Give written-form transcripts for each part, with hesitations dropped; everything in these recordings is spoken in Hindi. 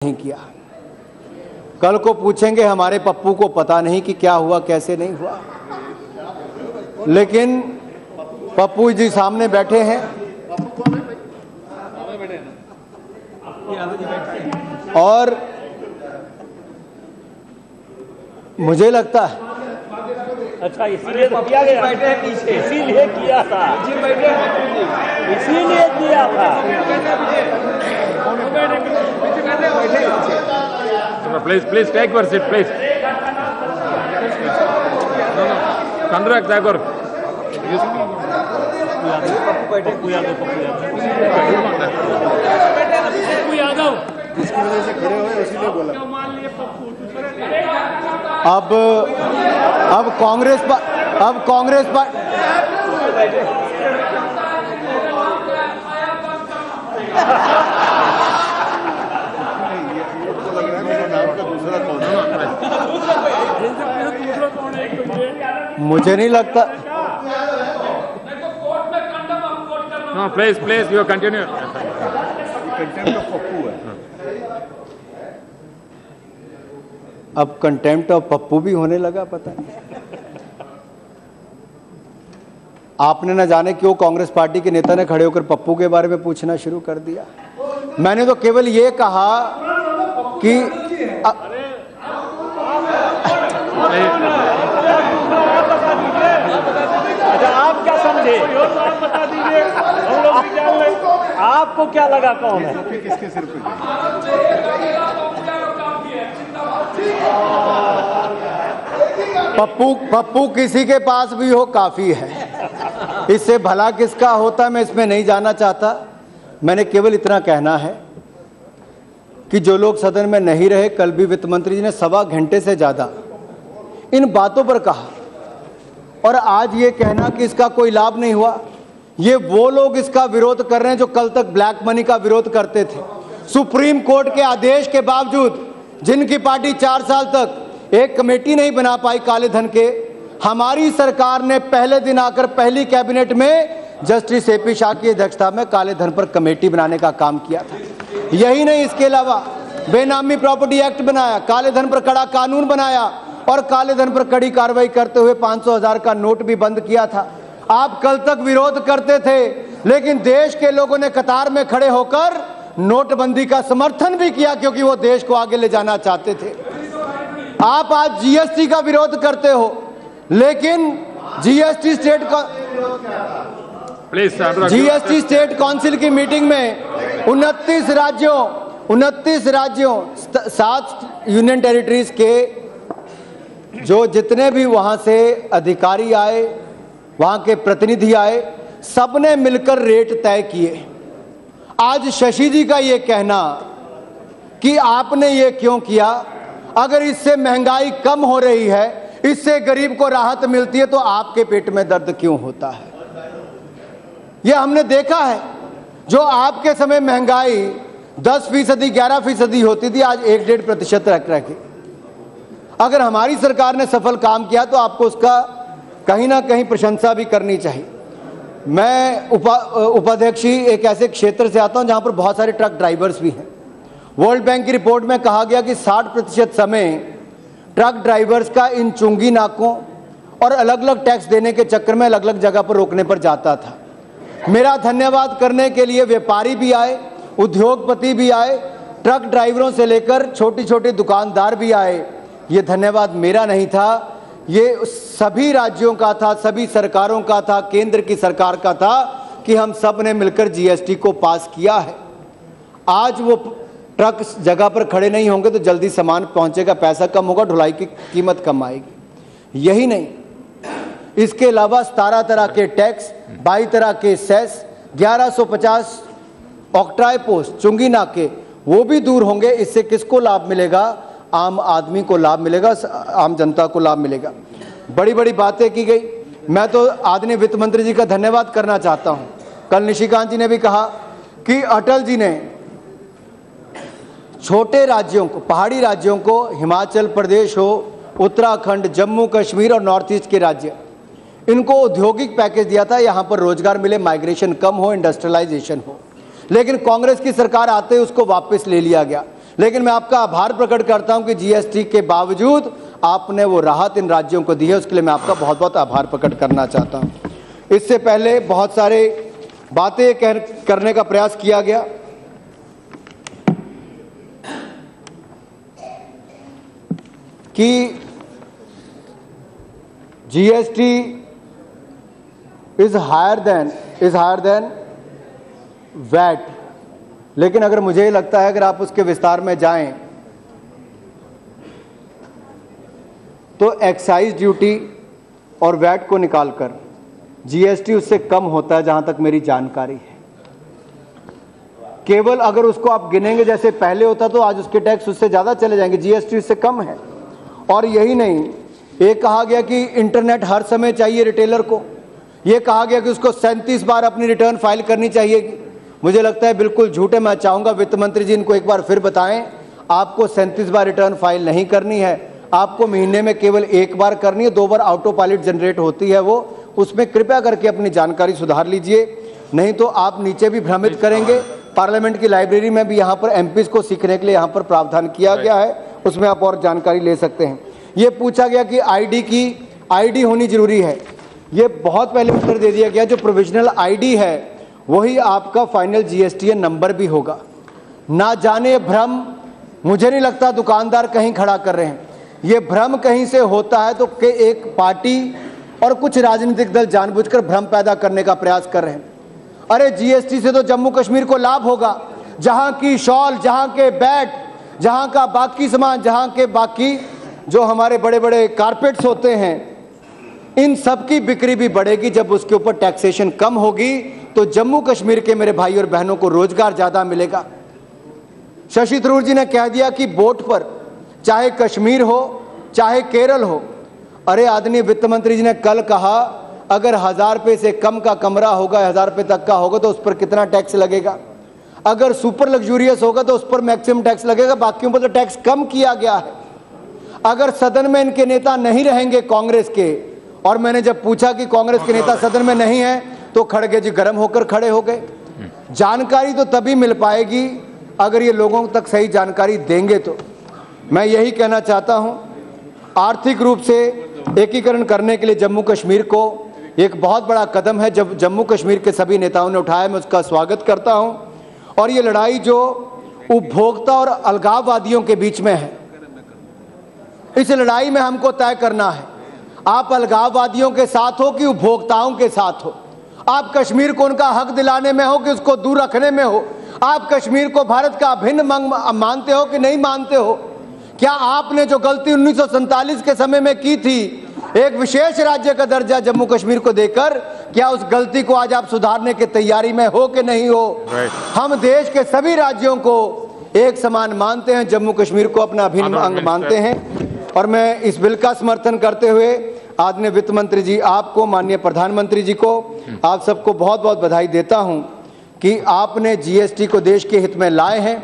नहीं किया। कल को पूछेंगे हमारे पप्पू को पता नहीं कि क्या हुआ कैसे नहीं हुआ, लेकिन पप्पू जी सामने बैठे हैं और मुझे लगता है अच्छा इसीलिए तो किया गया, इसीलिए किया था, इसीलिए किया था। Please take your seat, please. Kandrag Tagore. Pappu Yadav जिसकी वजह से खड़े हुए उसीलिए बोला। अब कांग्रेस मुझे नहीं लगता। No, please, you continue. Contempt of Pappu है। अब कंटेम्प्ट ऑफ पप्पू भी होने लगा, पता नहीं आपने न जाने क्यों कांग्रेस पार्टी के नेता ने खड़े होकर पप्पू के बारे में पूछना शुरू कर दिया। मैंने तो केवल ये कहा कि अच्छा आप क्या समझे, बता दीजिए, हम लोग भी जान लें। आपको क्या लगा कौन है? किसके सिर पे पप्पू किसी के पास भी हो काफी है, इससे भला किसका होता मैं इसमें नहीं जाना चाहता। मैंने केवल इतना कहना है कि जो लोग सदन में नहीं रहे, कल भी वित्त मंत्री जी ने 1.25 घंटे से ज्यादा इन बातों पर कहा और आज ये कहना कि इसका कोई लाभ नहीं हुआ। ये वो लोग इसका विरोध कर रहे हैं जो कल तक ब्लैक मनी का विरोध करते थे। सुप्रीम कोर्ट के आदेश के बावजूद जिनकी पार्टी 4 साल तक एक कमेटी नहीं बना पाई काले धन के, हमारी सरकार ने पहले दिन आकर पहली कैबिनेट में जस्टिस एपी शाह की अध्यक्षता में काले धन पर कमेटी बनाने का काम किया था। यही नहीं, इसके अलावा बेनामी प्रॉपर्टी एक्ट बनाया, काले धन पर कड़ा कानून बनाया और काले धन पर कड़ी कार्रवाई करते हुए 500,000 का नोट भी बंद किया था। आप कल तक विरोध करते थे, लेकिन देश के लोगों ने कतार में खड़े होकर नोटबंदी का समर्थन भी किया क्योंकि वो देश को आगे ले जाना चाहते थे। आप आज जीएसटी का विरोध करते हो, लेकिन जीएसटी स्टेट काउंसिल की मीटिंग में 29 राज्यों 7 यूनियन टेरिटरीज के जो जितने भी वहां से अधिकारी आए, वहां के प्रतिनिधि आए, सबने मिलकर रेट तय किए। आज शशि जी का ये कहना कि आपने ये क्यों किया, अगर इससे महंगाई कम हो रही है, इससे गरीब को राहत मिलती है, तो आपके पेट में दर्द क्यों होता है? ये हमने देखा है। जो आपके समय महंगाई 10%, 11% होती थी, आज 1-1.5% रख के। अगर हमारी सरकार ने सफल काम किया तो आपको उसका कहीं ना कहीं प्रशंसा भी करनी चाहिए। मैं उपाध्यक्षी एक ऐसे क्षेत्र से आता हूं जहां पर बहुत सारे ट्रक ड्राइवर्स भी हैं। वर्ल्ड बैंक की रिपोर्ट में कहा गया कि 60% समय ट्रक ड्राइवर्स का इन चुंगी नाकों और अलग अलग टैक्स देने के चक्कर में अलग अलग जगह पर रोकने पर जाता था। मेरा धन्यवाद करने के लिए व्यापारी भी आए, उद्योगपति भी आए, ट्रक ड्राइवरों से लेकर छोटी छोटी दुकानदार भी आए। ये धन्यवाद मेरा नहीं था, ये सभी राज्यों का था, सभी सरकारों का था, केंद्र की सरकार का था कि हम सब ने मिलकर जीएसटी को पास किया है। आज वो ट्रक जगह पर खड़े नहीं होंगे तो जल्दी सामान पहुंचेगा, पैसा कम होगा, ढुलाई की कीमत कम आएगी। यही नहीं, इसके अलावा 17 तरह के टैक्स, 22 तरह के सेस, 1150 ऑक्ट्राई पोस्ट, चुंगी नाके, वो भी दूर होंगे। इससे किसको लाभ मिलेगा? आम आदमी को लाभ मिलेगा, आम जनता को लाभ मिलेगा। बड़ी बड़ी बातें की गई। मैं तो आदरणीय वित्त मंत्री जी का धन्यवाद करना चाहता हूं। कल निशिकांत जी ने भी कहा कि अटल जी ने छोटे राज्यों को, पहाड़ी राज्यों को, हिमाचल प्रदेश हो, उत्तराखंड, जम्मू कश्मीर और नॉर्थ ईस्ट के राज्य, इनको औद्योगिक पैकेज दिया था, यहाँ पर रोजगार मिले, माइग्रेशन कम हो, इंडस्ट्रियलाइजेशन हो। लेकिन कांग्रेस की सरकार आते ही उसको वापस ले लिया गया। लेकिन मैं आपका आभार प्रकट करता हूं कि जीएसटी के बावजूद आपने वो राहत इन राज्यों को दी है, उसके लिए मैं आपका बहुत बहुत आभार प्रकट करना चाहता हूं। इससे पहले बहुत सारे बातें करने का प्रयास किया गया कि GST is higher than VAT, लेकिन अगर मुझे लगता है अगर आप उसके विस्तार में जाएं तो एक्साइज ड्यूटी और वैट को निकालकर जीएसटी उससे कम होता है, जहां तक मेरी जानकारी है। केवल अगर उसको आप गिनेंगे जैसे पहले होता तो आज उसके टैक्स उससे ज्यादा चले जाएंगे, जीएसटी उससे कम है। और यही नहीं, एक कहा गया कि इंटरनेट हर समय चाहिए रिटेलर को, यह कहा गया कि उसको 37 बार अपनी रिटर्न फाइल करनी चाहिए। मुझे लगता है बिल्कुल झूठे। मैं चाहूंगा वित्त मंत्री जी इनको एक बार फिर बताएं, आपको 37 बार रिटर्न फाइल नहीं करनी है, आपको महीने में केवल 1 बार करनी है। 2 बार ऑटो पायलट जनरेट होती है, वो उसमें कृपया करके अपनी जानकारी सुधार लीजिए, नहीं तो आप नीचे भी भ्रमित करेंगे। पार्लियामेंट की लाइब्रेरी में भी यहाँ पर एमपीज को सीखने के लिए यहाँ पर प्रावधान किया गया है, उसमें आप और जानकारी ले सकते हैं। ये पूछा गया कि आईडी होनी जरूरी है, ये बहुत पहले उत्तर दे दिया गया। जो प्रोविजनल आईडी है वही आपका फाइनल जीएसटीएन नंबर भी होगा। ना जाने भ्रम, मुझे नहीं लगता दुकानदार कहीं खड़ा कर रहे हैं, ये भ्रम कहीं से होता है तो कि एक पार्टी और कुछ राजनीतिक दल जानबूझकर भ्रम पैदा करने का प्रयास कर रहे हैं। अरे जीएसटी से तो जम्मू कश्मीर को लाभ होगा, जहां की शॉल, जहां के बैट, जहां का बाकी सामान, जहां के बाकी जो हमारे बड़े बड़े कारपेट्स होते हैं, इन सब की बिक्री भी बढ़ेगी। जब उसके ऊपर टैक्सेशन कम होगी तो जम्मू कश्मीर के मेरे भाई और बहनों को रोजगार ज्यादा मिलेगा। शशि थरूर जी ने कह दिया कि बोट पर चाहे कश्मीर हो चाहे केरल हो, अरे आदरणीय वित्त मंत्री जी ने कल कहा अगर 1000 रुपये से कम का कमरा होगा, 1000 रुपये तक का होगा तो उस पर कितना टैक्स लगेगा। अगर सुपर लग्जूरियस होगा तो उस पर मैक्सिमम टैक्स लगेगा, बाकियों पर तो टैक्स कम किया गया है। अगर सदन में इनके नेता नहीं रहेंगे कांग्रेस के, और मैंने जब पूछा कि कांग्रेस के नेता सदन में नहीं है तो खड़गे जी गर्म होकर खड़े हो गए। जानकारी तो तभी मिल पाएगी अगर ये लोगों तक सही जानकारी देंगे। तो मैं यही कहना चाहता हूं, आर्थिक रूप से एकीकरण करने के लिए जम्मू कश्मीर को एक बहुत बड़ा कदम है जब जम्मू कश्मीर के सभी नेताओं ने उठाया, मैं उसका स्वागत करता हूं। और ये लड़ाई जो उपभोक्ता और अलगाववादियों के बीच में है, इस लड़ाई में हमको तय करना है, आप अलगाववादियों के साथ हो कि उपभोक्ताओं के साथ हो, आप कश्मीर को उनका हक दिलाने में हो कि उसको दूर रखने में हो, आप कश्मीर को भारत का अभिन्न मानते हो कि नहीं मानते हो। क्या आपने जो गलती 1947 के समय में की थी, एक विशेष राज्य का दर्जा जम्मू कश्मीर को देकर, क्या उस गलती को आज आप सुधारने की तैयारी में हो कि नहीं हो? हम देश के सभी राज्यों को एक समान मानते हैं, जम्मू कश्मीर को अपना अभिन्न अंग मानते हैं। और मैं इस बिल का समर्थन करते हुए आदरणीय वित्त मंत्री जी, आपको, माननीय प्रधानमंत्री जी को, आप सबको बहुत बहुत बधाई देता हूं कि आपने जीएसटी को देश के हित में लाए हैं।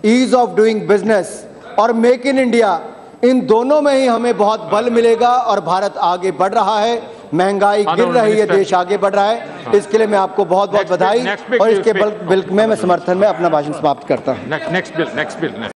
ईज ऑफ डूइंग बिजनेस और मेक इन इंडिया, इन दोनों में ही हमें बहुत बल मिलेगा और भारत आगे बढ़ रहा है, महंगाई गिर रही है, देश आगे बढ़ रहा है। इसके लिए मैं आपको बहुत बहुत बधाई और इसके बिल में मैं समर्थन में अपना भाषण समाप्त करता हूं। Next bill